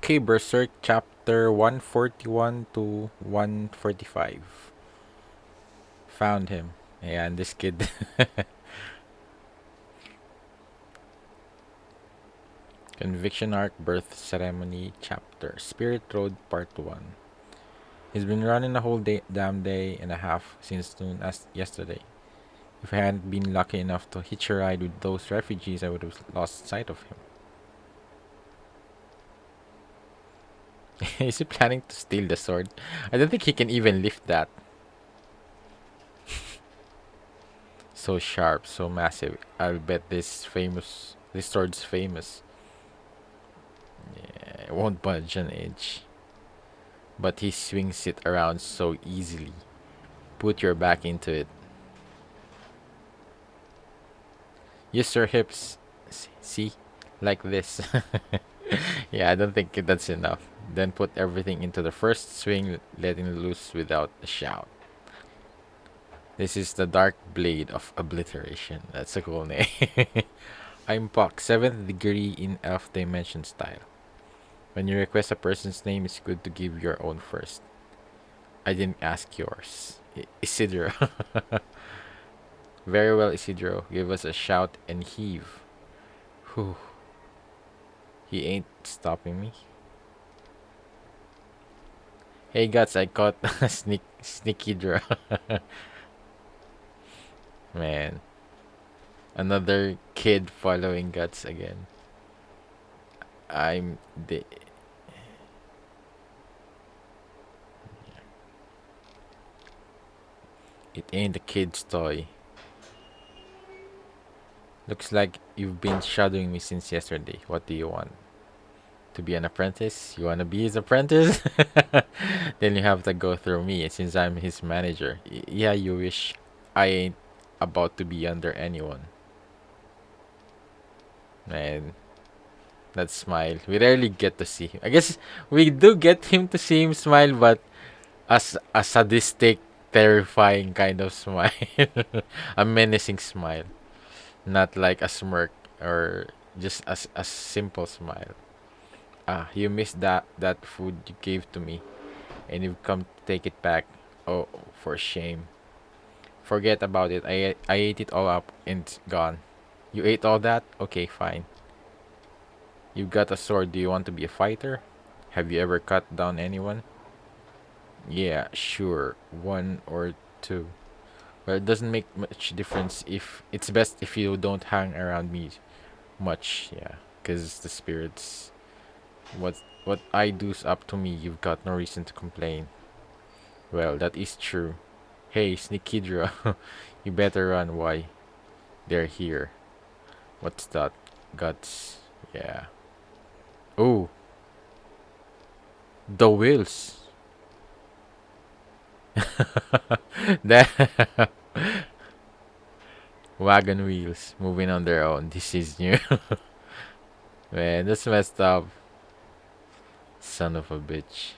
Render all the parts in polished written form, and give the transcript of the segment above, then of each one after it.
Okay, Berserk Chapter 141 to 145. Found him. And this kid. Conviction Arc Birth Ceremony Chapter. Spirit Road Part 1. He's been running a whole damn day and a half since noon as yesterday. If I hadn't been lucky enough to hitch a ride with those refugees, I would have lost sight of him. Is he planning to steal the sword? I don't think he can even lift that. So sharp, so massive. I'll bet this sword's famous. Yeah, it won't budge an inch. But he swings it around so easily. Put your back into it. Use your hips. See? Like this. Yeah, I don't think that's enough. Then put everything into the first swing, letting loose without a shout. This is the Dark Blade of Obliteration. That's a cool name. I'm Puck, 7th degree in Elf Dimension style. When you request a person's name, it's good to give your own first. I didn't ask yours. Isidro. Very well, Isidro. Give us a shout and heave. Whew. He ain't stopping me. Hey, Guts, I caught a sneaky draw. Man. Another kid following Guts again. I'm the. It ain't a kid's toy. Looks like you've been shadowing me since yesterday. What do you want? To be an apprentice? You wanna be his apprentice? Then you have to go through me since I'm his manager. Yeah, you wish. I ain't about to be under anyone. Man, that smile. We rarely get to see him. I guess we do get him to see him smile, but as a sadistic, terrifying kind of smile. A menacing smile. Not like a smirk or just a simple smile. Ah, you missed that food you gave to me, and you've come to take it back. Oh, for shame. Forget about it. I ate it all up and it's gone. You ate all that? Okay, fine. You've got a sword. Do you want to be a fighter? Have you ever cut down anyone? Yeah, sure. One or two. Well, it doesn't make much difference if it's best if you don't hang around me much. Yeah, because the spirits. What I do's up to me. You've got no reason to complain. Well, that is true. Hey, Sneakydra, you better run. Why? They're here. What's that? Guts. Yeah. Oh, the wheels. That wagon wheels moving on their own. This is new. Man, that's messed up. Son of a bitch.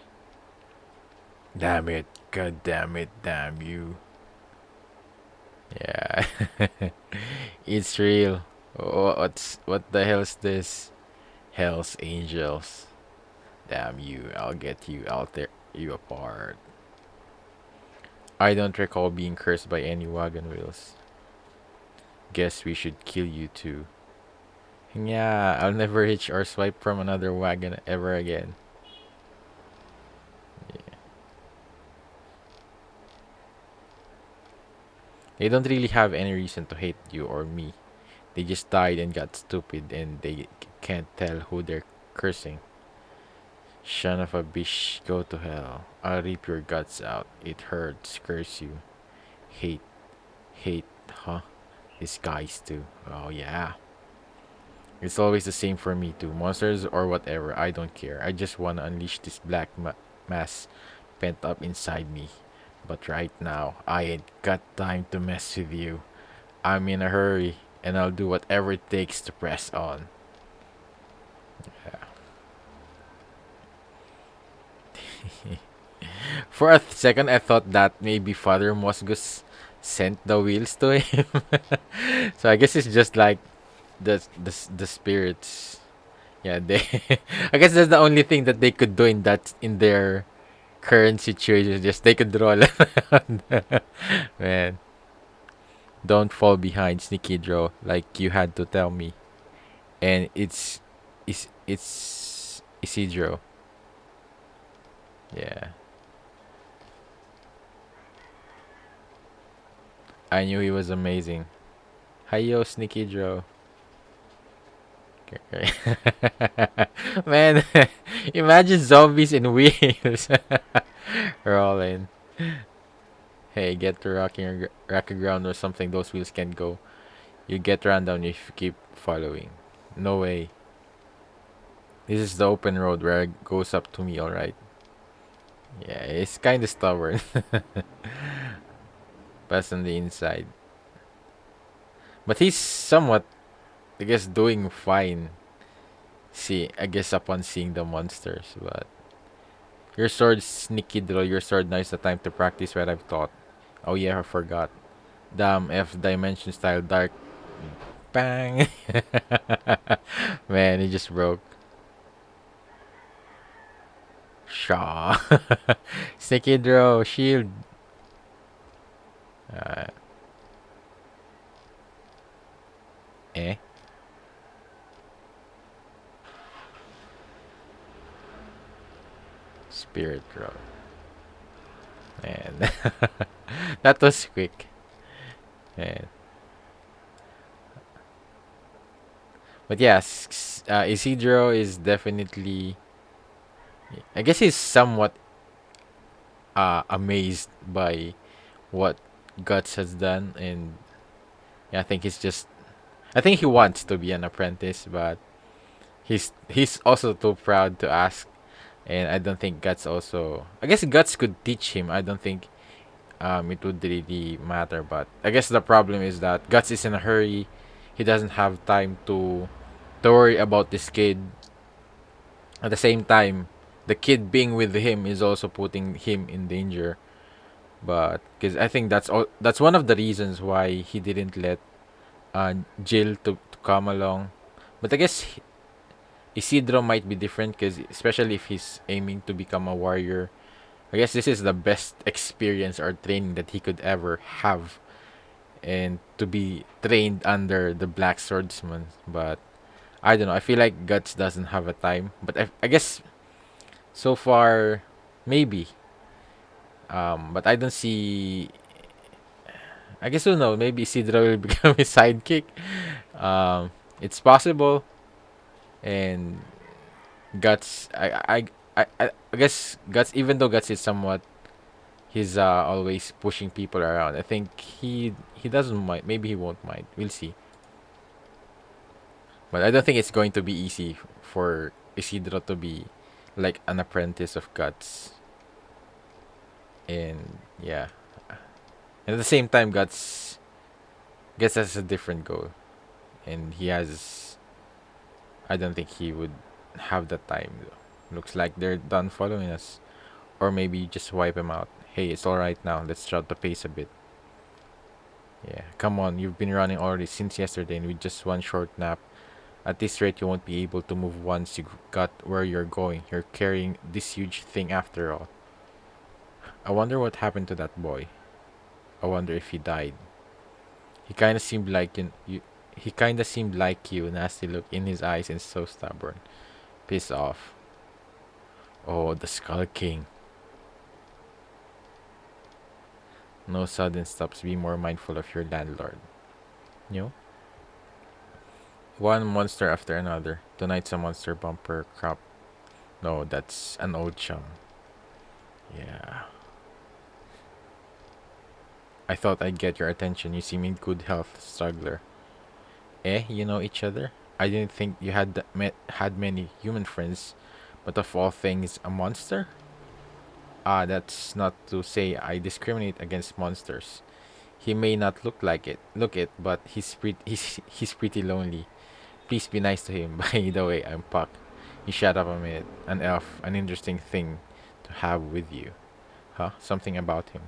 Damn it. God damn it. Damn you. Yeah. It's real. What the hell is this? Hell's Angels. Damn you. I'll get you. I'll tear you apart. I don't recall being cursed by any wagon wheels. Guess we should kill you too. Yeah, I'll never hitch or swipe from another wagon ever again. Yeah. They don't really have any reason to hate you or me. They just died and got stupid and they can't tell who they're cursing. Son of a bitch, go to hell. I'll rip your guts out. It hurts, curse you. Hate, hate, huh? These guys too. Oh yeah. It's always the same for me too. Monsters or whatever, I don't care. I just wanna unleash this black mass pent up inside me. But right now, I ain't got time to mess with you. I'm in a hurry, and I'll do whatever it takes to press on. Yeah. For a second, I thought that maybe Father Mosgus sent the wheels to him. So I guess it's just like the spirits. Yeah, they. I guess that's the only thing that they could do in their current situation. Just they could roll around. Man, don't fall behind, sneaky draw. Like you had to tell me, and it's Isidro. Yeah, I knew he was amazing. Hiyo, sneaky draw. Okay. Man, imagine zombies in wheels rolling. Hey, get to rocky ground or something. Those wheels can't go. You get run down if you keep following. No way. This is the open road where it goes up to me, alright? Yeah, it's kinda stubborn. But on the inside. But he's somewhat, I guess, doing fine. See, I guess upon seeing the monsters. But your sword, sneaky drill. Your sword, now is the time to practice what I've taught. Oh yeah, I forgot. Damn F dimension style dark. Bang! Man, he just broke. Shaw. Sneaky draw, shield. Uh, eh? Spirit draw. Man. That was quick. Man. But yes, Isidro is definitely. I guess he's somewhat amazed by what Guts has done, and yeah, I think he's just. I think he wants to be an apprentice, but he's also too proud to ask, and I don't think Guts also. I guess Guts could teach him. I don't think it would really matter, but I guess the problem is that Guts is in a hurry. He doesn't have time to worry about this kid. At the same time, the kid being with him is also putting him in danger. But because I think that's one of the reasons why he didn't let Jill to come along. But I guess Isidro might be different because especially if he's aiming to become a warrior, I guess this is the best experience or training that he could ever have, and to be trained under the Black Swordsman. But I don't know. I feel like Guts doesn't have a time. But I guess so far, maybe. But I don't see. I guess we'll know. Maybe Isidro will become his sidekick. It's possible. And Guts, I guess Guts, even though Guts is somewhat, he's always pushing people around. I think he doesn't mind. Maybe he won't mind. We'll see. But I don't think it's going to be easy for Isidro to be like an apprentice of Guts. And yeah, and at the same time, Guts has a different goal, and he has. I don't think he would have the time. Though. Looks like they're done following us, or maybe just wipe him out. Hey, it's all right now. Let's drop the pace a bit. Yeah, come on. You've been running already since yesterday, and with just one short nap. At this rate, you won't be able to move once you got where you're going. You're carrying this huge thing after all. I wonder what happened to that boy. I wonder if he died. He kind of seemed like you. He kind of seemed like you. Nasty look in his eyes and so stubborn. Piss off. Oh, the Skull King. No sudden stops. Be more mindful of your landlord. You know? One monster after another. Tonight's a monster bumper crop. No, that's an old chum. Yeah. I thought I'd get your attention. You seem in good health, struggler. Eh, you know each other? I didn't think you had many human friends, but of all things, a monster? Ah, that's not to say I discriminate against monsters. He may not look it, but he's pretty lonely. Please be nice to him. By the way, I'm Puck. You shut up a minute. An elf, an interesting thing to have with you. Huh? Something about him.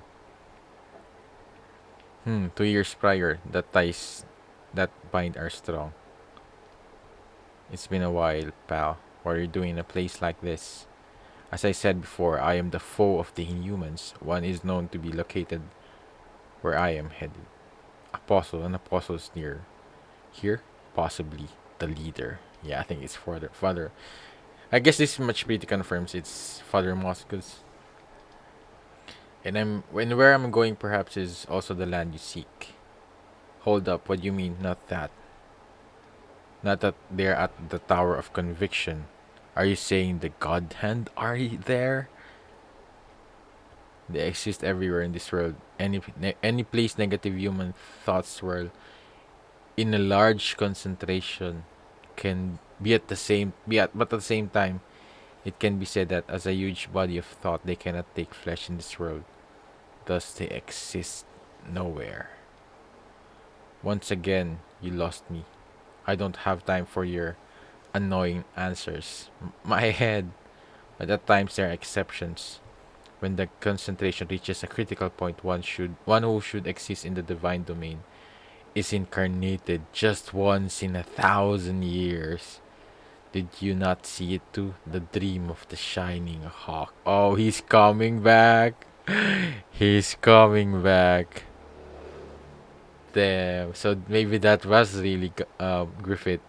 2 years prior, that ties that bind are strong. It's been a while, pal. What are you doing in a place like this? As I said before, I am the foe of the inhumans. One is known to be located where I am headed. An apostle is near here, possibly the leader. Yeah, I think it's Father. I guess this much pretty confirms it's Father Moscus. And where I'm going perhaps is also the land you seek. Hold up, what do you mean? Not that. Not that they're at the Tower of Conviction. Are you saying the God Hand are there? They exist everywhere in this world. Any place negative human thoughts swirl in a large concentration can be at the same be at but at the same time it can be said that as a huge body of thought they cannot take flesh in this world. Thus they exist nowhere. Once again, you lost me. I don't have time for your annoying answers. My head. But at times there are exceptions. When the concentration reaches a critical point, one who should exist in the divine domain is incarnated just once in 1,000 years. Did you not see it too? The dream of the shining hawk. Oh, he's coming back. He's coming back. Damn. So maybe that was really Griffith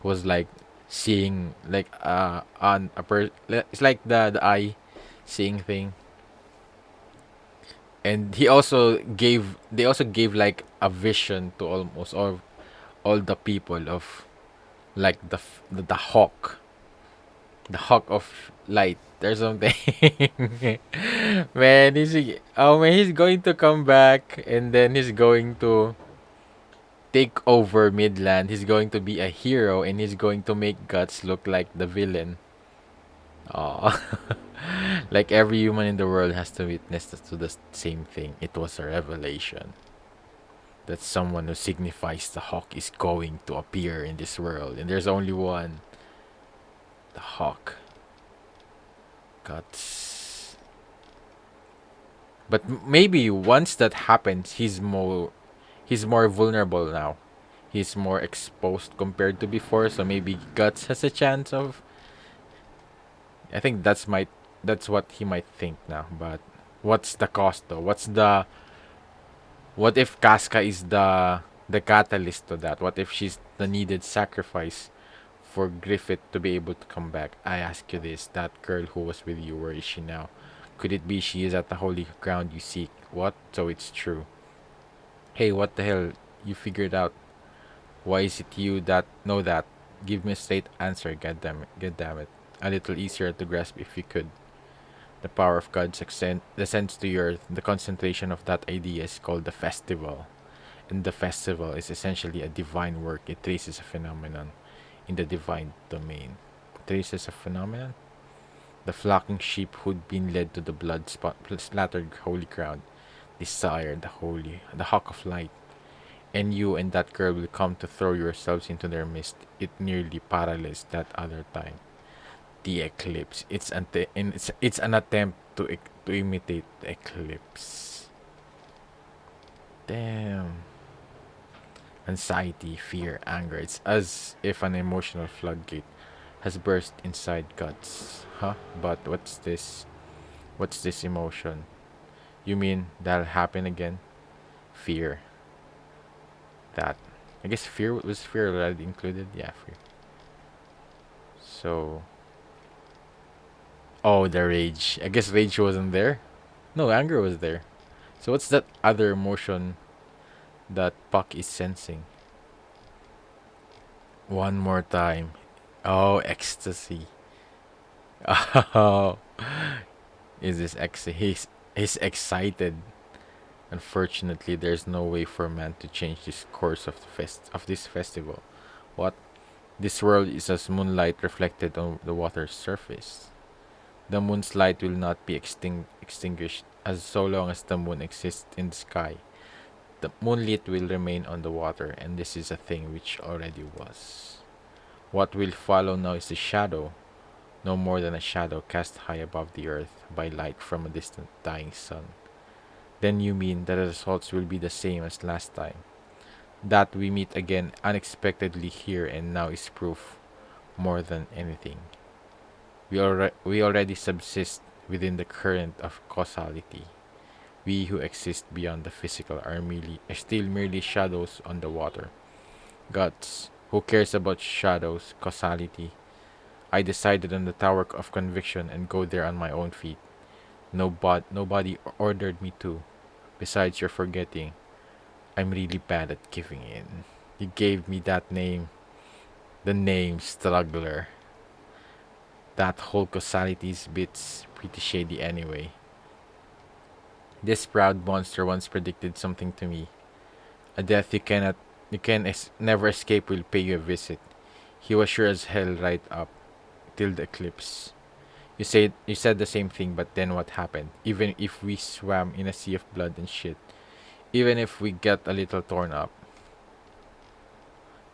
was like seeing like on a it's like the eye seeing thing. And they also gave like a vision to almost all the people of like the hawk, the hawk of light or something. Man, he's going to come back and then he's going to take over Midland. He's going to be a hero and he's going to make Guts look like the villain. Oh, like every human in the world has to witness to the same thing. It was a revelation that someone who signifies the hawk is going to appear in this world, and there's only one, the hawk. Guts. But maybe once that happens, he's more vulnerable now. He's more exposed compared to before, so maybe Guts has a chance of. I think that's what he might think now. But what's the cost though? What if Casca is the catalyst to that? What if she's the needed sacrifice for Griffith to be able to come back? I ask you this: that girl who was with you, where is she now? Could it be she is at the holy ground you seek? What? So it's true. Hey, what the hell? You figured out. Why is it you that know that? Give me a straight answer, goddammit. Goddammit. A little easier to grasp if you could. The power of God descends to your earth. The concentration of that idea is called the festival. And the festival is essentially a divine work. It traces a phenomenon in the divine domain. Traces a phenomenon? The flocking sheep who'd been led to the splattered holy ground desire the hawk of light. And you and that girl will come to throw yourselves into their midst. It nearly paralyzed that other time. The eclipse. It's an attempt to imitate the eclipse. Damn. Anxiety, fear, anger. It's as if an emotional floodgate has burst inside Guts. Huh? But what's this? What's this emotion? You mean that'll happen again? Fear. That. I guess fear already included? Yeah, fear. So. Oh, the rage. I guess rage wasn't there. No, anger was there. So what's that other emotion that Puck is sensing? One more time. Oh, ecstasy. Oh, is this ecstasy? He's excited. Unfortunately, there's no way for man to change this course of this festival. What? This world is as moonlight reflected on the water's surface. The moon's light will not be extinguished as so long as the moon exists in the sky. The moonlit will remain on the water, and this is a thing which already was. What will follow now is the shadow, no more than a shadow cast high above the earth by light from a distant dying sun. Then you mean that the results will be the same as last time. That we meet again unexpectedly here and now is proof. more than anything. We already subsist within the current of causality. We who exist beyond the physical are still merely shadows on the water. Gods, who cares about shadows, causality? I decided on the tower of conviction and go there on my own feet. Nobody ordered me to. Besides, you're forgetting. I'm really bad at giving in. You gave me that name, the name Struggler. That whole causality's bit's pretty shady anyway. This proud monster once predicted something to me. A death you can never escape will pay you a visit. He was sure as hell right up till the eclipse. You said the same thing, but then what happened? Even if we swam in a sea of blood and shit, even if we got a little torn up,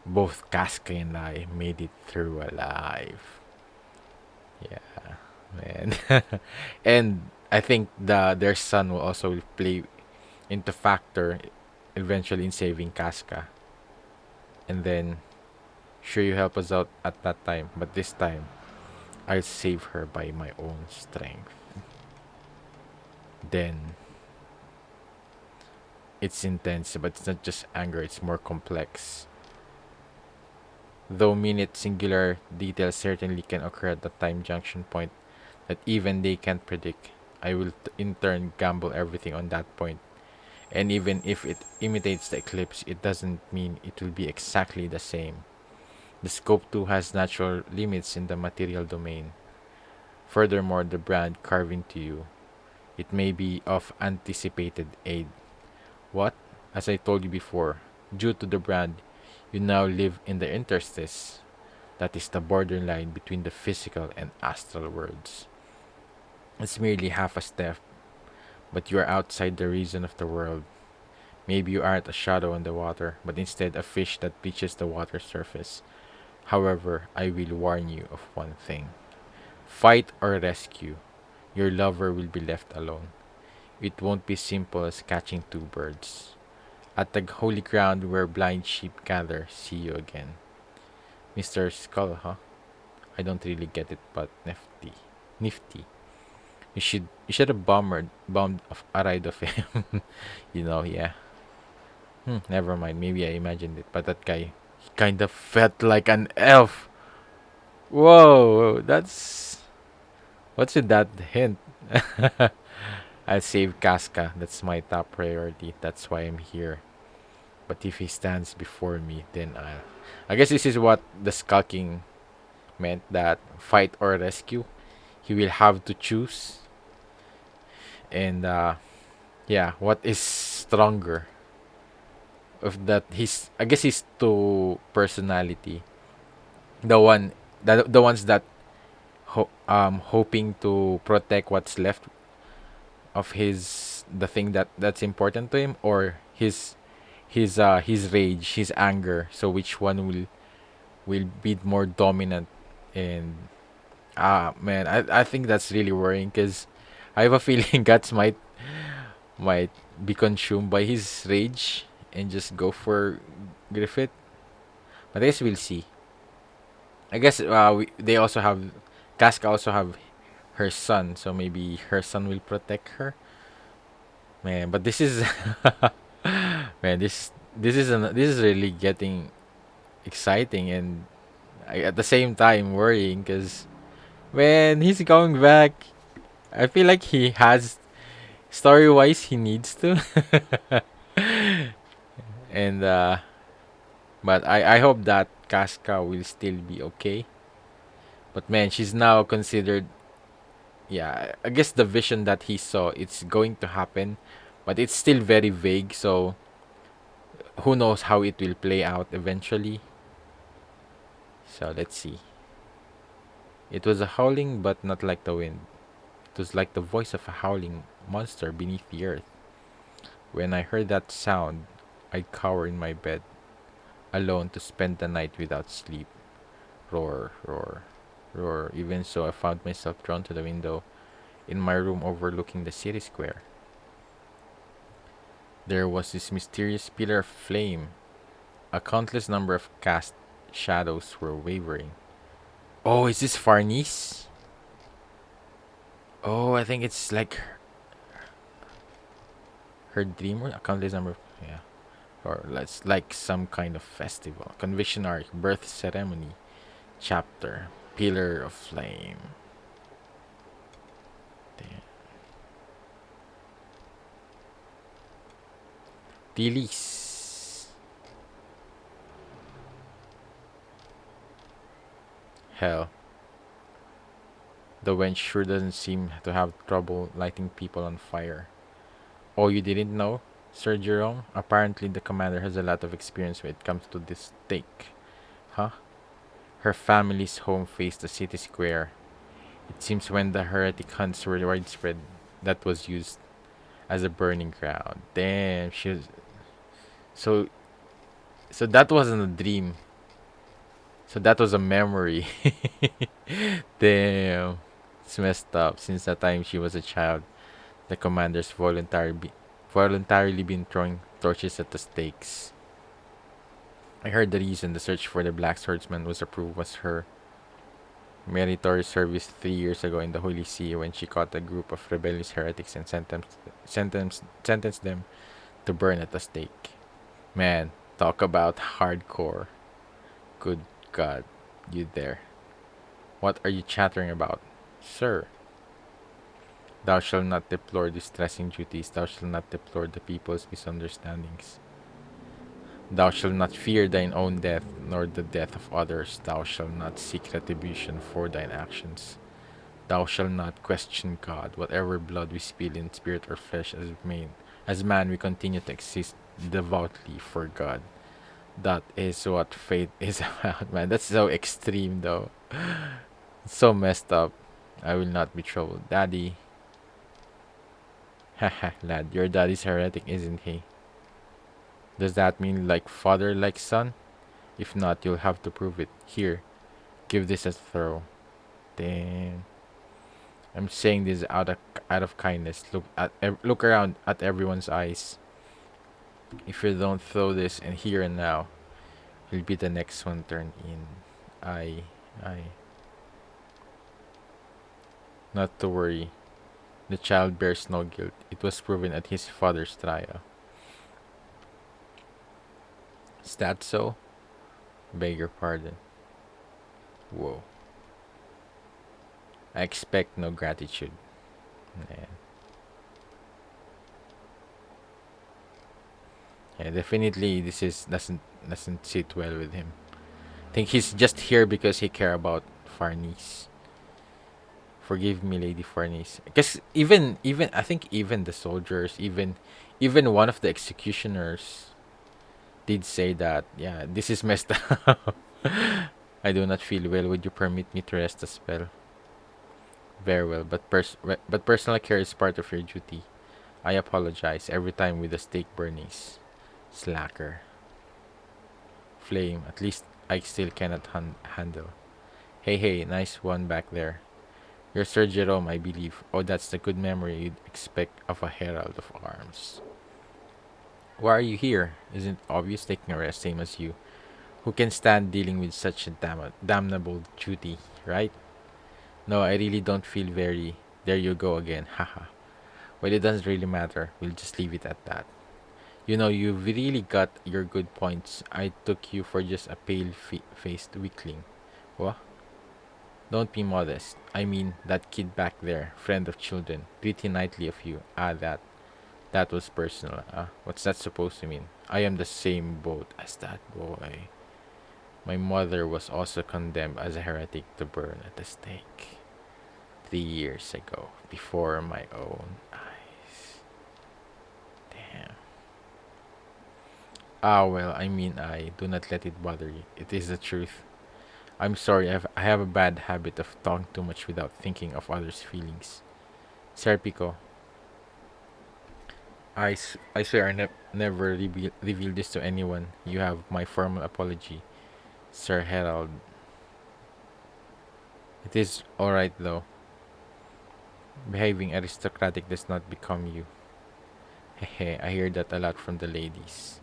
both Casca and I made it through alive. Yeah, man. And I think their son will also play into factor eventually in saving Casca. And then sure you help us out at that time, but this time I'll save her by my own strength. Then it's intense, but it's not just anger, it's more complex. Though minute singular details certainly can occur at the time junction point that even they can't predict, I will in turn gamble everything on that point. And even if it imitates the eclipse, it doesn't mean it will be exactly the same. The scope too has natural limits in the material domain. Furthermore, the brand carved into you, it may be of anticipated aid. What? As I told you before, due to the brand, you now live in the interstice. That is the borderline between the physical and astral worlds. It's merely half a step, but you are outside the reason of the world. Maybe you aren't a shadow on the water, but instead a fish that reaches the water surface. However, I will warn you of one thing. Fight or rescue, your lover will be left alone. It won't be simple as catching two birds. At the holy ground where blind sheep gather, see you again. Mr. Skull, huh? I don't really get it, but nifty. Nifty. You should have bombed a ride of him. Yeah. Never mind. Maybe I imagined it. But that guy, he kind of felt like an elf. Whoa, that's what's with that hint? I'll save Casca. That's my top priority. That's why I'm here. But if he stands before me, then I guess this is what the skulking meant, that fight or rescue. He will have to choose. And yeah, what is stronger? Of that, his I guess his two personality. The one the ones that hoping to protect what's left of the thing that's important to him, or his rage, his anger. So which one will be more dominant? And man, I think that's really worrying because I have a feeling guts might be consumed by his rage and just go for Griffith. But I guess we'll see. I guess they also have Casca also have her son, so maybe her son will protect her. Man, but this is man, this is really getting exciting, and at the same time worrying because when he's going back, I feel like he has story wise he needs to. And but I hope that Casca will still be okay. But man, she's now considered, yeah, I guess the vision that he saw, it's going to happen, but it's still very vague, so who knows how it will play out eventually. So let's see. It was a howling, but not like the wind. It was like the voice of a howling monster beneath the earth. When I heard that sound, I'd cower in my bed, alone to spend the night without sleep. Roar, roar, roar. Even so, I found myself drawn to the window in my room overlooking the city square. There was this mysterious pillar of flame. A countless number of cast shadows were wavering. Oh, is this Farnese? Oh, I think it's like her dream or countless number. Yeah. Or let's like some kind of festival. Conviction arc, birth ceremony, chapter, pillar of flame. Damn. Release. Hell, the wench sure doesn't seem to have trouble lighting people on fire. Oh, you didn't know, Sir Jerome? Apparently, the commander has a lot of experience when it comes to this stake. Huh? Her family's home faced the city square. It seems when the heretic hunts were widespread, that was used as a burning ground. Damn, she was, so so that wasn't a dream. So that was a memory. Damn. It's messed up. Since the time she was a child, the commanders voluntarily been throwing torches at the stakes. I heard the reason the search for the Black Swordsman was approved was her meritorious service 3 years ago in the Holy See when she caught a group of rebellious heretics and sentenced them to burn at the stake. Man, talk about hardcore. Good God, you there. What are you chattering about? Sir, thou shalt not deplore distressing duties, thou shalt not deplore the people's misunderstandings. Thou shalt not fear thine own death, nor the death of others. Thou shalt not seek retribution for thine actions. Thou shalt not question God. Whatever blood we spill in spirit or flesh as man we continue to exist devoutly for God. That is what faith is about, man. That's so extreme, though. It's so messed up. I will not be troubled. Daddy. Haha, lad, your daddy's heretic, isn't he? Does that mean like father, like son? If not, you'll have to prove it. Here, give this a throw. Damn. I'm saying this out of kindness. Look around at everyone's eyes. If you don't throw this and here and now, you'll be the next one turned in. I. Not to worry. The child bears no guilt. It was proven at his father's trial. Is that so? Beg your pardon. Whoa. I expect no gratitude. Yeah, yeah, definitely this is doesn't sit well with him. I think he's just here because he care about Farnese. Forgive me, Lady Farnese. Because even I think even the soldiers, even one of the executioners did say that yeah, this is messed up. I do not feel well. Would you permit me to rest a spell? Very well, but personal care is part of your duty. I apologize every time with the stake burnings. Slacker. Flame. At least I still cannot handle. Hey, hey, nice one back there. You're Sir Jerome, I believe. Oh, that's the good memory you'd expect of a herald of arms. Why are you here? Isn't it obvious taking a rest, same as you? Who can stand dealing with such a damnable duty, right? No, I really don't feel very. There you go again, haha. Well, it doesn't really matter. We'll just leave it at that. You know, you've really got your good points. I took you for just a pale-faced weakling. What? Don't be modest. I mean, that kid back there, friend of children. Pretty knightly of you. Ah, that was personal. What's that supposed to mean? I am the same boat as that boy. My mother was also condemned as a heretic to burn at the stake 3 years ago, before my own eyes. Damn. Ah, well, I mean, I do not let it bother you. It is the truth. I'm sorry, I have a bad habit of talking too much without thinking of others' feelings. Serpico, I swear I never reveal this to anyone. You have my formal apology, Sir Herald. It is alright though. Behaving aristocratic does not become you. Hehe, I hear that a lot from the ladies.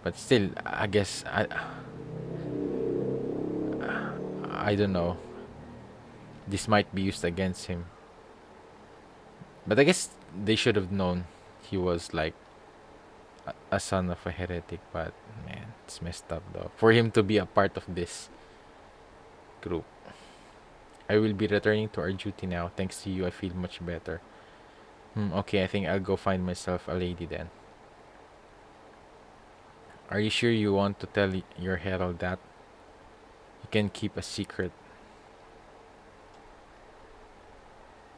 But still, I guess I don't know. This might be used against him. But I guess they should have known he was like a son of a heretic. But man, it's messed up though. For him to be a part of this group. I will be returning to our duty now. Thanks to you, I feel much better. Okay, I think I'll go find myself a lady then. Are you sure you want to tell your herald that? You can keep a secret.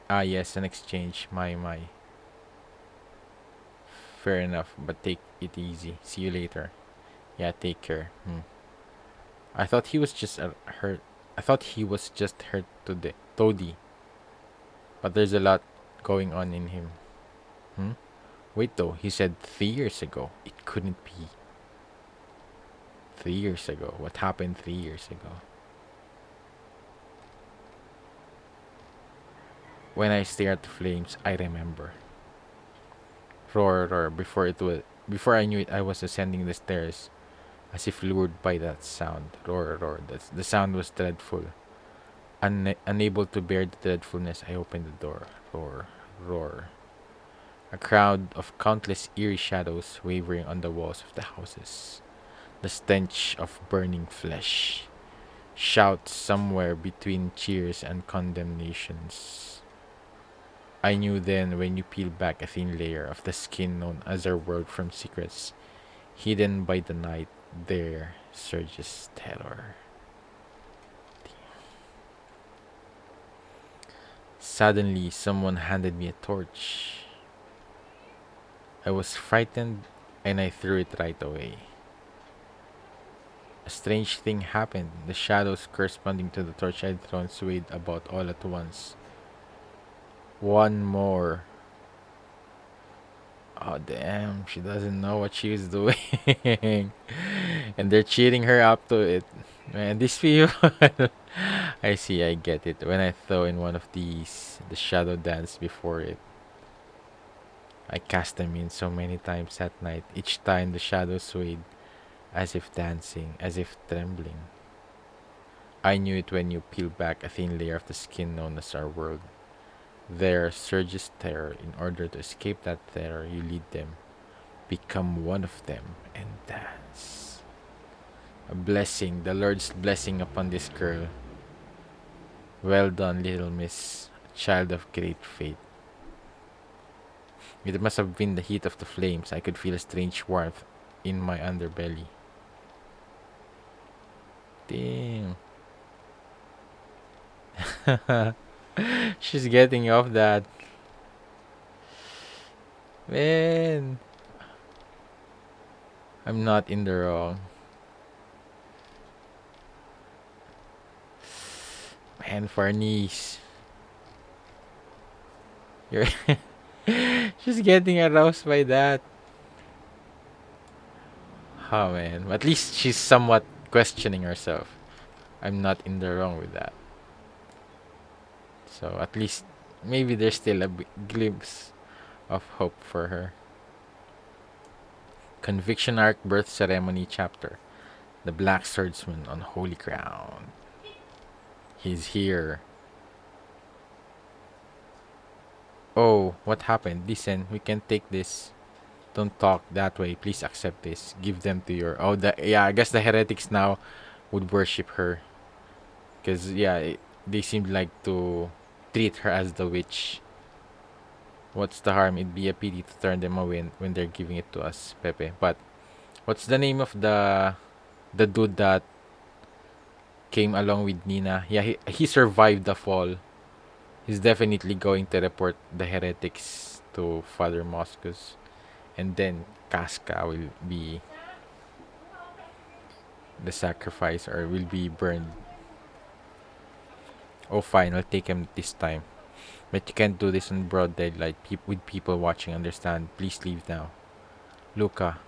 Ah, yes, an exchange. My. Fair enough, but take it easy. See you later. Yeah, take care. I thought he was just hurt. I thought he was just hurt today, Toady. But there's a lot going on in him. Hmm? Wait though, he said 3 years ago. It couldn't be 3 years ago. What happened 3 years ago? When I stare at the flames, I remember. Roar, roar. Before I knew it, I was ascending the stairs, as if lured by that sound. Roar, roar. The sound was dreadful. Unable to bear the dreadfulness, I opened the door. Roar, roar. A crowd of countless eerie shadows wavering on the walls of the houses. The stench of burning flesh. Shouts somewhere between cheers and condemnations. I knew then when you peel back a thin layer of the skin known as our world from secrets, hidden by the night, there surges terror. Suddenly, someone handed me a torch. I was frightened and I threw it right away. A strange thing happened. The shadows corresponding to the torch I'd thrown swayed about all at once. One more. Oh damn, she doesn't know what she was doing. And they're cheating her up to it. Man, these people. I see, I get it. When I throw in one of these, the shadow dance before it. I cast them in so many times at night. Each time the shadow swayed, as if dancing, as if trembling. I knew it when you peel back a thin layer of the skin known as our world. There surges terror. In order to escape that terror, you lead them. Become one of them and dance. A blessing, the Lord's blessing upon this girl. Well done, little miss, a child of great faith. It must have been the heat of the flames. I could feel a strange warmth in my underbelly. Damn. She's getting off that. Man, I'm not in the wrong. Man, Farnese. You're She's getting aroused by that. Oh man. At least she's somewhat questioning herself. I'm not in the wrong with that. So at least maybe there's still a glimpse of hope for her. Conviction Arc Birth Ceremony Chapter. The Black Swordsman on Holy Ground. He's here. Oh, what happened? Listen, we can take this. Don't talk that way. Please accept this. Give them to your. Oh, I guess the heretics now would worship her. Because, yeah, they seemed like to treat her as the witch. What's the harm? It'd be a pity to turn them away when they're giving it to us, Pepe. But, what's the name of the dude that came along with Nina? Yeah, he survived the fall. He's definitely going to report the heretics to Father Moscus. And then Casca will be the sacrifice or will be burned. Oh, fine, I'll take him this time. But you can't do this in broad daylight with people watching, understand? Please leave now. Luka,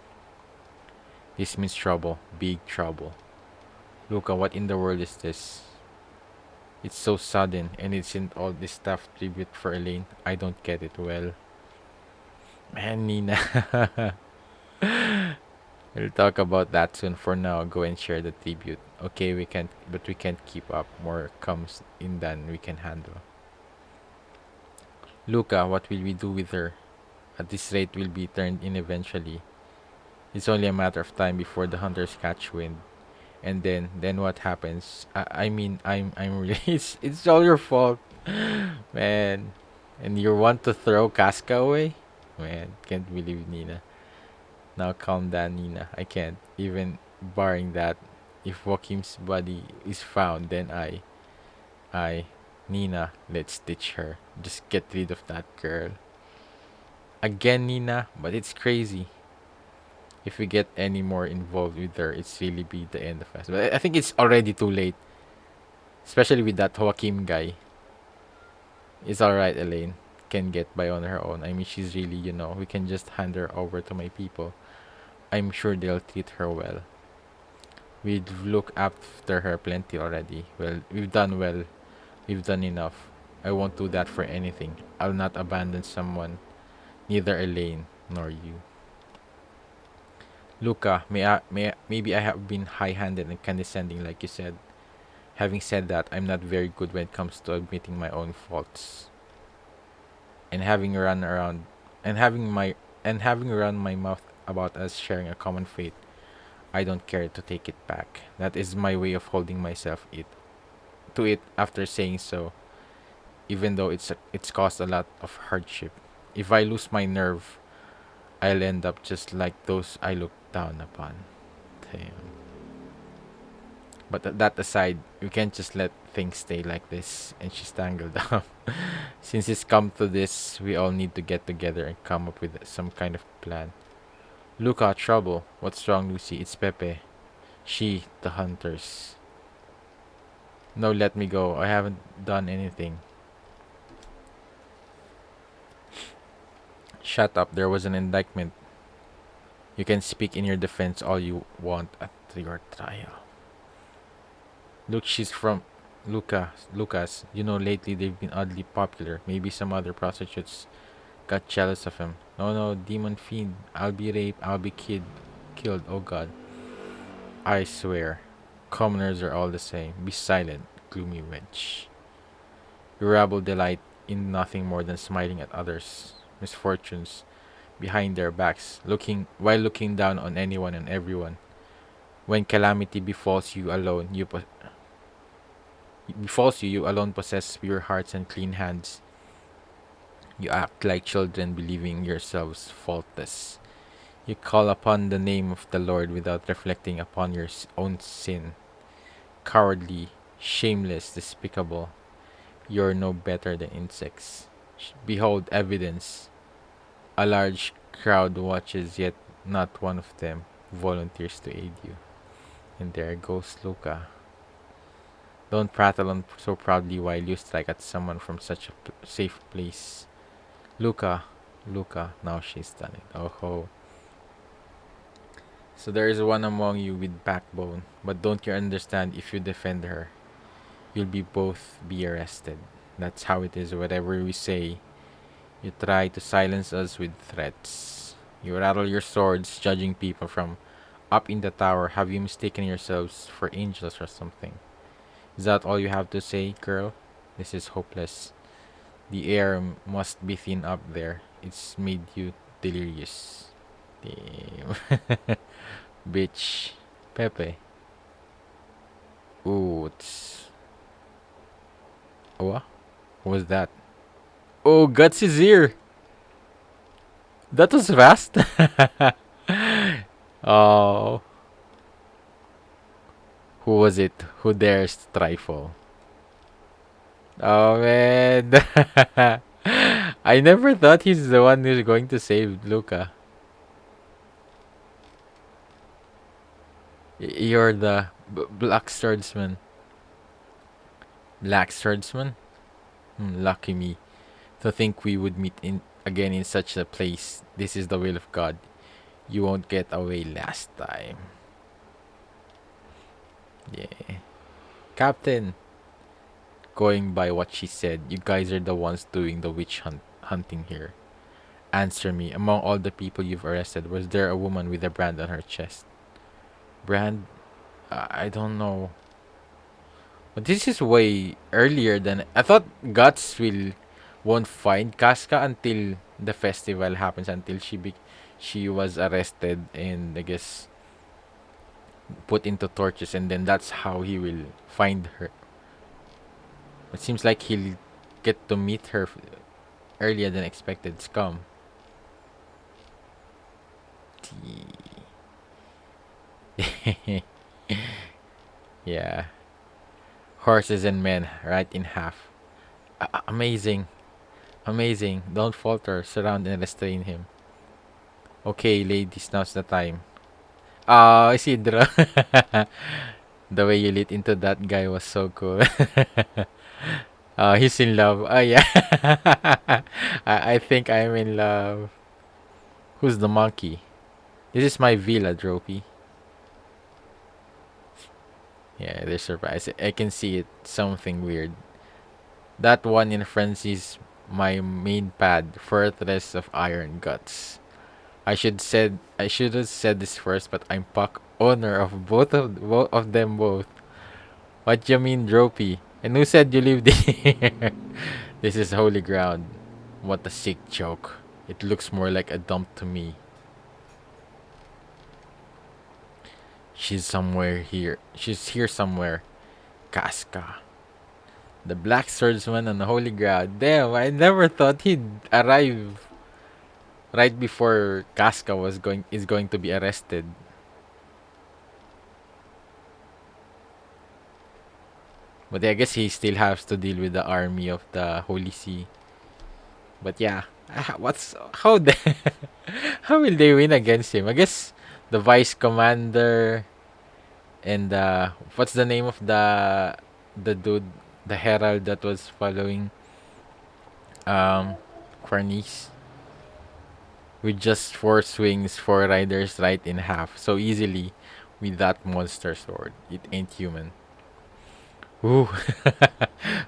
this means trouble. Big trouble. Luka, what in the world is this? It's so sudden, and isn't all this stuff tribute for Elaine? I don't get it well. Man, Nina. We'll talk about that soon. For now, go and share the tribute. Okay, we can't keep up. More comes in than we can handle. Luka, what will we do with her? At this rate, we'll be turned in eventually. It's only a matter of time before the hunters catch wind. And then what happens? I mean, I'm really, it's all your fault, man. And you want to throw Casca away? Man, can't believe Nina. Now calm down, Nina. I can't. Even barring that, if Joaquim's body is found, then Nina, let's ditch her. Just get rid of that girl. Again, Nina, but it's crazy. If we get any more involved with her, it's really be the end of us. But I think it's already too late, especially with that Joaquim guy. It's alright, Elaine. Can get by on her own. I mean, she's really, we can just hand her over to my people. I'm sure they'll treat her well. We'd look after her plenty already. Well. We've done enough. I won't do that for anything. I'll not abandon someone, neither Elaine nor you. Luca, maybe I have been high-handed and condescending, like you said. Having said that, I'm not very good when it comes to admitting my own faults. And having run around, and having run my mouth about us sharing a common fate, I don't care to take it back. That is my way of holding myself to it after saying so, even though it's caused a lot of hardship. If I lose my nerve, I'll end up just like those I look down upon. Damn. But that aside, we can't just let things stay like this. And she's tangled up. Since it's come to this, we all need to get together and come up with some kind of plan. Luka, trouble. What's wrong, Lucy? It's Pepe. She, the hunters. No, let me go. I haven't done anything. Shut up. There was an indictment. You can speak in your defense all you want at your trial. Look, she's from Lucas. Lately they've been oddly popular. Maybe some other prostitutes got jealous of him. No, demon fiend. I'll be raped. I'll be killed. Oh God. I swear. Commoners are all the same. Be silent, gloomy wench. You rabble delight in nothing more than smiling at others' misfortunes behind their backs, looking down on anyone and everyone. When calamity befalls you, you alone possess pure hearts and clean hands. You act like children, believing yourselves faultless. You call upon the name of the Lord without reflecting upon your own sin. Cowardly, shameless, despicable. You're no better than insects. Behold evidence. A large crowd watches, yet not one of them volunteers to aid you. And there goes Luka. Don't prattle on so proudly while you strike at someone from such a safe place. Luka, now she's done it. Oh ho. So there is one among you with backbone, but don't you understand, if you defend her, you'll both be arrested. That's how it is. Whatever we say, you try to silence us with threats. You rattle your swords, judging people from up in the tower. Have you mistaken yourselves for angels or something? Is that all you have to say, girl? This is hopeless. The air must be thin up there. It's made you delirious. Damn. Bitch. Pepe. Ooh, it's... What? What was that? Oh, Guts is here! That was fast. Oh. Who was it? Who dares to trifle? Oh man. I never thought he's the one who's going to save Luca. You're the black swordsman. Black swordsman? Lucky me. To think we would meet again in such a place. This is the will of God. You won't get away last time. Yeah. Captain, going by what she said, you guys are the ones doing the witch hunting here. Answer me. Among all the people you've arrested, was there a woman with a brand on her chest? Brand? I don't know. But this is way earlier than I thought. Guts will won't find Casca until the festival happens. Until she was arrested and I guess put into torches, and then that's how he will find her. It seems like he'll get to meet her earlier than expected. Scum. Yeah. Horses and men, right in half. Amazing. Amazing. Don't falter. Surround and restrain him. Okay, ladies, now's the time. Oh, Isidro. The way you lit into that guy was so cool. He's in love. Oh, yeah. I think I'm in love. Who's the monkey? This is my villa, Dropey. Yeah, they're surprised. I can see it. Something weird. That one in Francis, my main pad, Fortress of Iron Guts. I should have said this first, but I'm Puck, owner of both of them both. What you mean, Dropey? And who said you lived here? This is holy ground. What a sick joke. It looks more like a dump to me. She's somewhere here. She's here somewhere. Casca. The black swordsman on the holy ground. Damn, I never thought he'd arrive right before Casca is going to be arrested. But I guess he still has to deal with the army of the Holy See. But yeah, what's how the how will they win against him? I guess the vice commander and what's the name of the dude, the herald that was following um Farnese, with just four swings, four riders right in half so easily with that monster sword. It ain't human. Ooh.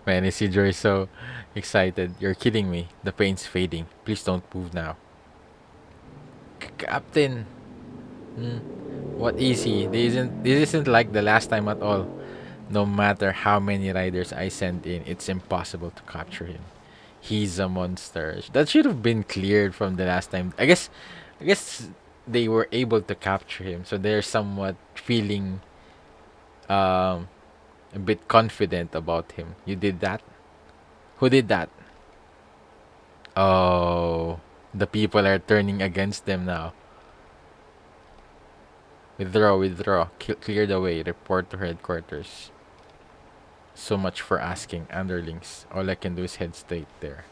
Man, Isidro is so excited. You're kidding me. The pain's fading. Please don't move now. Captain. Hmm. What easy? This isn't like the last time at all. No matter how many riders I send in, it's impossible to capture him. He's a monster. That should have been cleared from the last time. I guess they were able to capture him, so they're somewhat feeling um a bit confident about him. You did that? Who did that? Oh, the people are turning against them now. Withdraw, withdraw. Clear the way. Report to headquarters. So much for asking, underlings. All I can do is head straight there.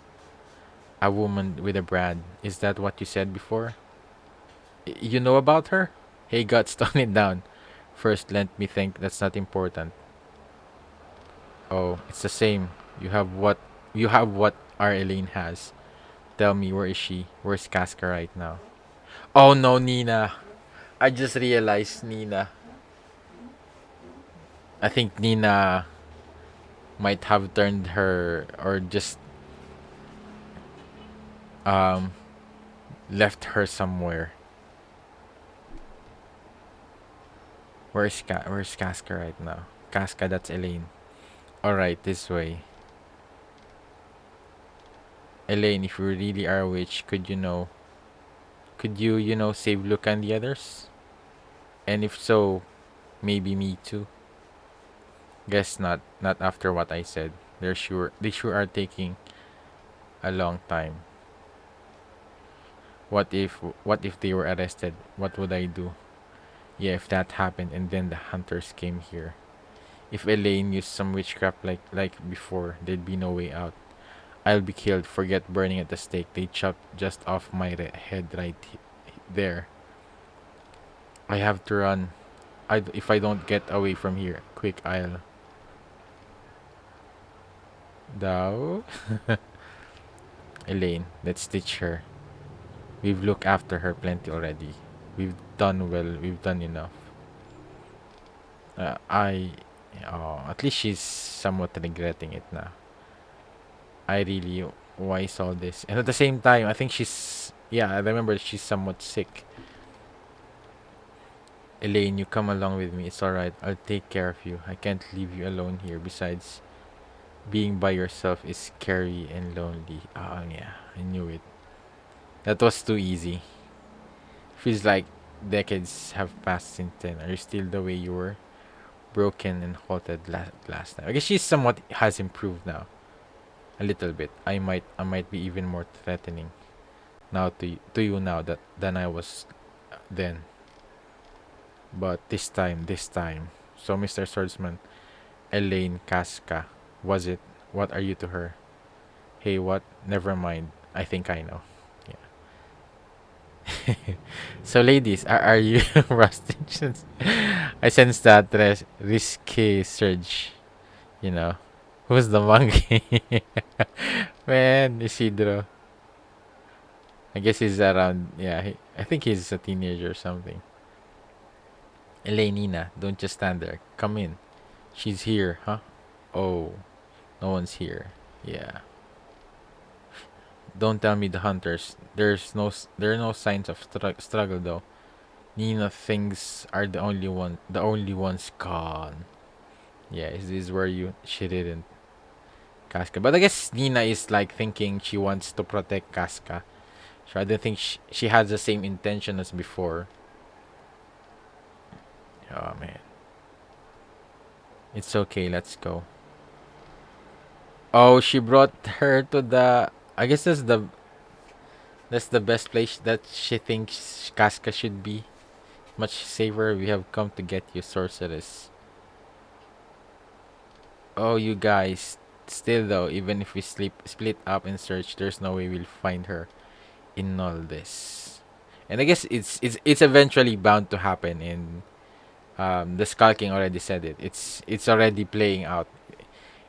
A woman with a brand. Is that what you said before? You know about her? Hey, Guts, tone it down. First, let me think that's not important. Oh, it's the same. You have what our Elaine has. Tell me, where is she? Where's Casca right now? Oh no, Nina. I just realized Nina. I think Nina might have turned her or just um left her somewhere. Where's Casca right now? Casca, that's Elaine. Alright, this way. Elaine, if you really are a witch, could you save Luka and the others? And if so, maybe me too. Guess not. Not after what I said. They sure are taking a long time. What if they were arrested? What would I do? Yeah, if that happened and then the hunters came here. If Elaine used some witchcraft like before, there'd be no way out. I'll be killed. Forget burning at the stake. They chopped just off my head right there. I have to run. If I don't get away from here, quick, I'll. Thou? Elaine, let's stitch her. We've looked after her plenty already. We've done well. We've done enough. I. Oh, at least she's somewhat regretting it now. I really. Why saw this? And at the same time, I think she's Yeah, I remember she's somewhat sick. Elaine, you come along with me. It's alright. I'll take care of you. I can't leave you alone here. Besides, being by yourself is scary and lonely. Oh, yeah. I knew it. That was too easy. Feels like decades have passed since then. Are you still the way you were? Broken and halted last time. I guess she's somewhat has improved now. A little bit. I might be even more threatening now to you now that than I was then. But this time. So Mr. Swordsman, Elaine Casca, was it? What are you to her? Hey, what? Never mind. I think I know. Yeah. So, ladies, are you prostitutes? I sense that risky surge. You know, who's the monkey? Man, Isidro. I guess he's around. Yeah, I think he's a teenager or something. Elenina, don't just stand there. Come in. She's here, huh? Oh, no one's here. Yeah. Don't tell me the hunters. There are no signs of struggle though. Nina thinks are the only ones gone. Yeah, is this where you she didn't Casca? But I guess Nina is like thinking she wants to protect Casca. So I don't think she has the same intention as before. Oh man, it's okay. Let's go. Oh, she brought her to the. I guess that's the best place that she thinks Casca should be. Much safer. We have come to get you, sorceress. Oh, you guys. Still though, even if we split up and search, there's no way we'll find her in all this. And I guess it's eventually bound to happen. And the Skull King already said it. It's already playing out.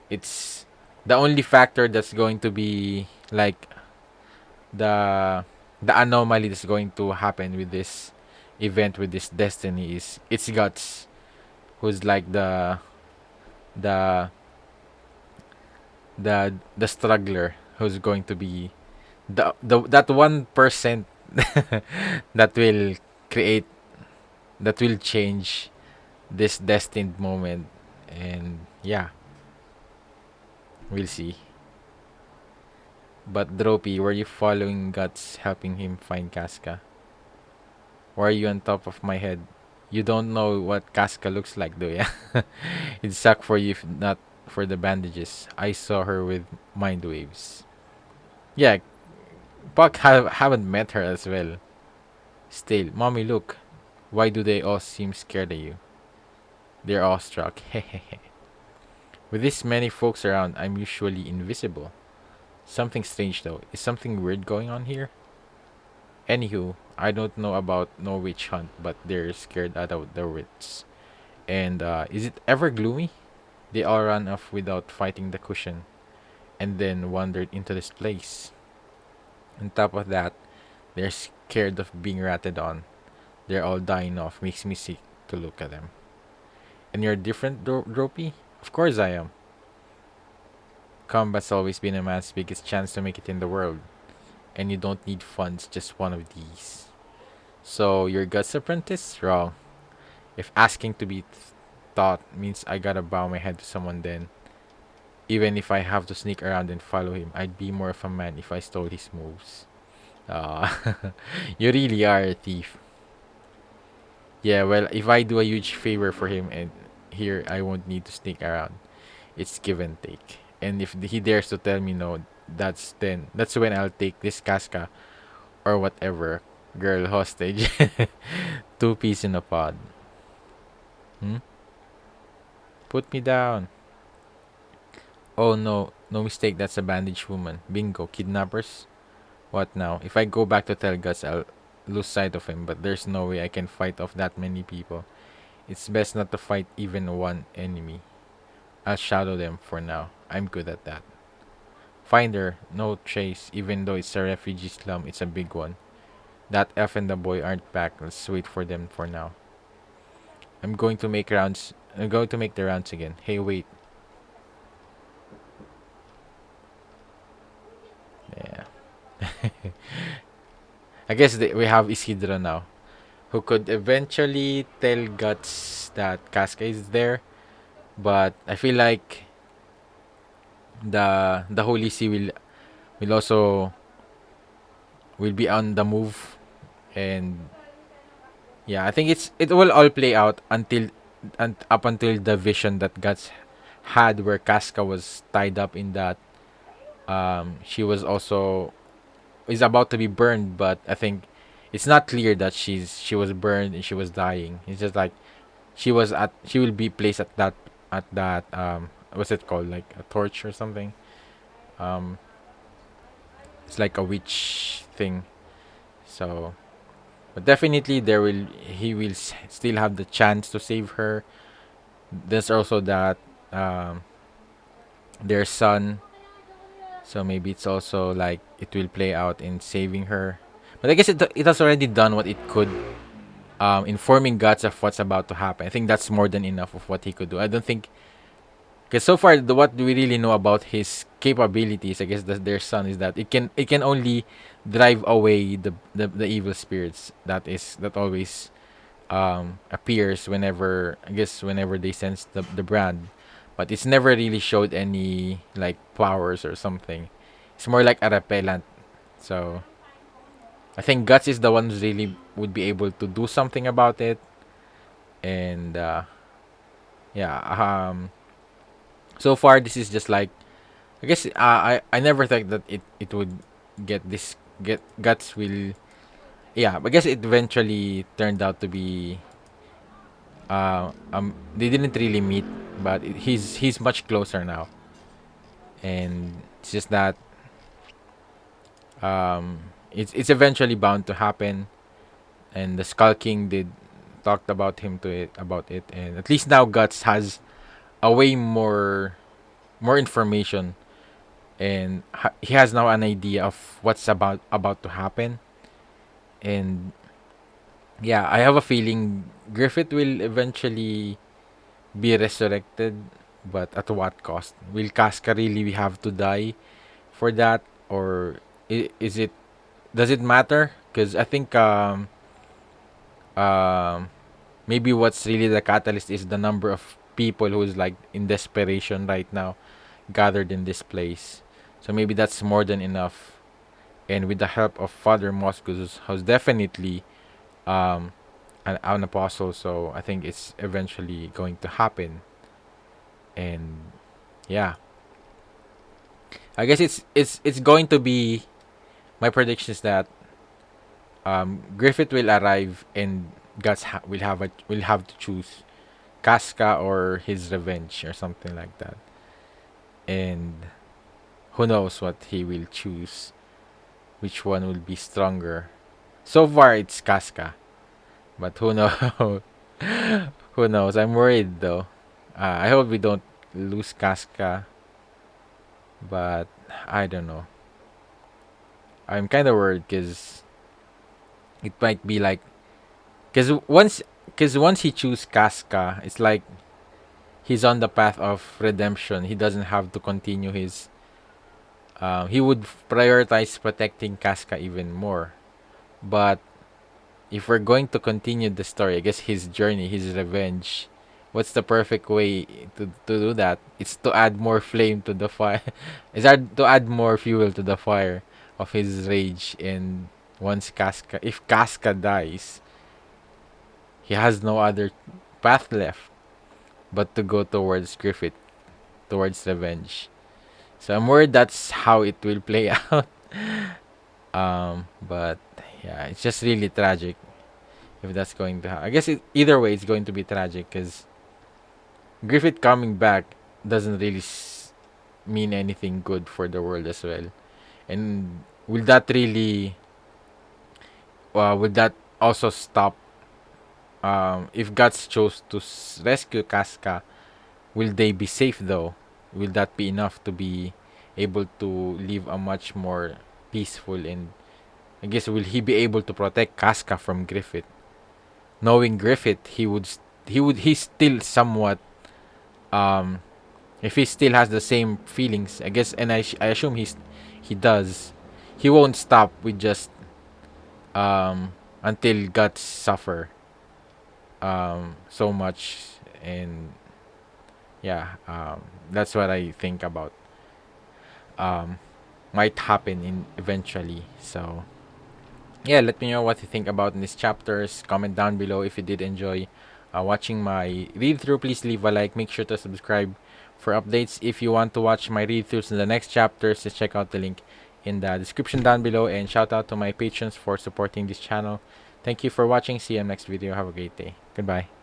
It's the only factor that's going to be like the the anomaly that's going to happen with this event with this destiny is its guts, who's like the the struggler who's going to be the that 1% that will create that will change this destined moment. And yeah, we'll see. But Dropi, were you following Guts, helping him find Casca? Or are you on top of my head? You don't know what Casca looks like, do ya? It'd suck for you if not for the bandages. I saw her with mind waves. Yeah, Puck haven't met her as well. Still, mommy, look. Why do they all seem scared of you? They're awestruck. Hehehe. With this many folks around, I'm usually invisible. Something strange though. Is something weird going on here? Anywho, I don't know about no witch hunt, but they're scared out of their wits. And is it ever gloomy? They all ran off without fighting the cushion, and then wandered into this place. On top of that, they're scared of being ratted on. They're all dying off. Makes me sick to look at them. And you're different, Dropey? Of course I am. Combat's always been a man's biggest chance to make it in the world. And you don't need funds, just one of these. So, your Guts apprentice? Wrong. If asking to be taught means I gotta bow my head to someone, then even if I have to sneak around and follow him, I'd be more of a man if I stole his moves. You really are a thief. Yeah, well, if I do a huge favor for him and here I won't need to sneak around. It's give and take. And if he dares to tell me no, that's when I'll take this Casca or whatever girl hostage. Two peas in a pod. Hmm? Put me down. Oh no, no mistake, that's a bandaged woman. Bingo, kidnappers? What now? If I go back to tell Gus, I'll lose sight of him, but there's no way I can fight off that many people. It's best not to fight even one enemy. I'll shadow them for now. I'm good at that. Find her, no trace, even though it's a refugee slum, it's a big one. That elf and the boy aren't back. Let's wait for them for now. I'm going to make rounds. I'm going to make the rounds again. Hey, wait. Yeah. I guess we have Isidro now, who could eventually tell Guts that Casca is there. But I feel like the Holy See will also will be on the move, and yeah, I think it will all play out until and up until the vision that Guts had, where Casca was tied up in that. She was also is about to be burned, but I think it's not clear that she was burned and she was dying. It's just like she will be placed at that what's it called, like a torch or something. Um, it's like a witch thing. So, but definitely he will still have the chance to save her. There's also that um their son, so maybe it's also like it will play out in saving her. But I guess it has already done what it could, informing Guts of what's about to happen. I think that's more than enough of what he could do. I don't think, because so far what we really know about his capabilities, I guess their son, is that it can only drive away the evil spirits that always appears whenever they sense the brand, but it's never really showed any like powers or something. It's more like a repellent. So I think Guts is the one who really would be able to do something about it, and yeah. So far this is just like, I guess I never thought that it would get Guts will, yeah. I guess it eventually turned out to be they didn't really meet, but he's much closer now, and it's just that it's eventually bound to happen, and the Skull King did talked about it, and at least now Guts has a way more information, and he has now an idea of what's about to happen, and yeah, I have a feeling Griffith will eventually be resurrected, but at what cost? Will Casca really have to die for that, or is it? Does it matter? Because I think um maybe what's really the catalyst is the number of people who's like in desperation right now gathered in this place. So maybe that's more than enough. And with the help of Father Moscus, who's definitely um an apostle, so I think it's eventually going to happen. And yeah, I guess it's going to be, my prediction is that Griffith will arrive, and will have to choose Casca or his revenge or something like that. And who knows what he will choose, which one will be stronger. So far it's Casca, but who knows? Who knows? I'm worried though. I hope we don't lose Casca, but I don't know. I'm kind of worried because it might be like, because once he choose Casca, it's like he's on the path of redemption. He doesn't have to continue his. He would prioritize protecting Casca even more. But if we're going to continue the story, I guess his journey, his revenge, what's the perfect way to do that? It's to add more flame to the fire. Is that to add more fuel to the fire of his rage? And if Casca dies, he has no other path left but to go towards Griffith, towards revenge. So I'm worried that's how it will play out. But yeah, it's just really tragic if that's going to happen. I guess either way, it's going to be tragic because Griffith coming back doesn't really mean anything good for the world as well. And will that really, would that also stop? If Guts chose to rescue Casca, will they be safe though? Will that be enough to be able to live a much more peaceful, and I guess will he be able to protect Casca from Griffith? Knowing Griffith, he's still somewhat, um if he still has the same feelings, I guess, and I assume he does. He won't stop with just until gods suffer so much. And yeah, that's what I think about um might happen in eventually. So yeah, let me know what you think about these chapters. Comment down below if you did enjoy watching my read through. Please leave a like. Make sure to subscribe for updates. If you want to watch my read throughs in the next chapters, just check out the link in the description down below. And shout out to my patrons for supporting this channel. Thank you for watching. See you in the next video. Have a great day. Goodbye.